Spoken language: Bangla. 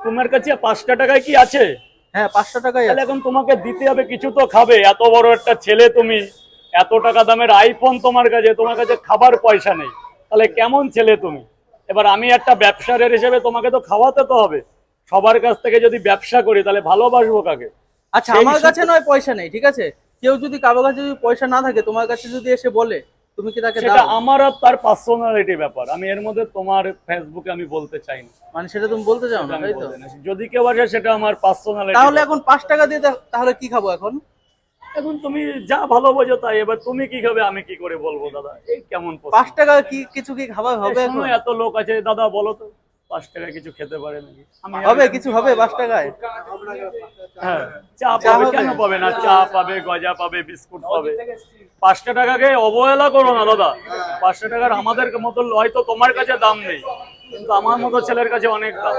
তোমার কাছে 5টা টাকায় কি আছে? হ্যাঁ 500 টাকাই তাহলে আছে। এখন তোমাকে দিতে হবে, কিছু তো খাবে। এত বড় একটা ছেলে তুমি, এত টাকা দামের আইফোন তোমার কাছে খাবার পয়সা নেই, তাহলে কেমন ছেলে তুমি? এবার আমি একটা ব্যবসায়ের হিসেবে তোমাকে তো খাওয়াতে তো হবে। সবার কাছ থেকে যদি ব্যবসা করি তাহলে ভালোবাসবো কাকে? আচ্ছা সেই আমার কাছে সূত্রে নয় পয়সা নেই, ঠিক আছে, কেউ যদি কারো কাছে যদি পয়সা না থাকে তোমার কাছে যদি এসে বলে, তুমি কি তাকে সেটা দাও? আমার আর তার পার্সোনালিটি ব্যাপার, আমি এর মধ্যে তোমার ফেসবুকে আমি বলতে চাই না। মানে সেটা তুমি বলতে চাও সেটা না, আমি তাই তো? বলতে না, যদি কেউ আসে সেটা আমার পার্সোনালিটি তাহলে এখন ব্যাপার। 5 টাকা দিয়ে তাহলে কি খাবো এখন? এখন তুমি যা ভালো বোঝো তাই, এবার তুমি কি খাবে আমি কি করে বলবো দাদা? এই কেমন প্রশ্ন? 5 টাকা কি কিছু কি খাবার এই হবে শোনো, এখন? এত লোক আছে দাদা, বলো তো 5 টাকায় কিছু খেতে পারে নাকি? আমি হবে কিছু হবে 5 টাকায়? হ্যাঁ, চা চা পাবে, হবে? কেন পাবে না? চা পাবে, গজা পাবে, বিস্কুট পাবে। 5টা টাকাকে অবহেলা করো না দাদা। 5টা টাকার আমাদের মতো হয়তো তোমার কাছে দাম নেই, কিন্তু আমার মতো ছেলের কাছে অনেক দাম।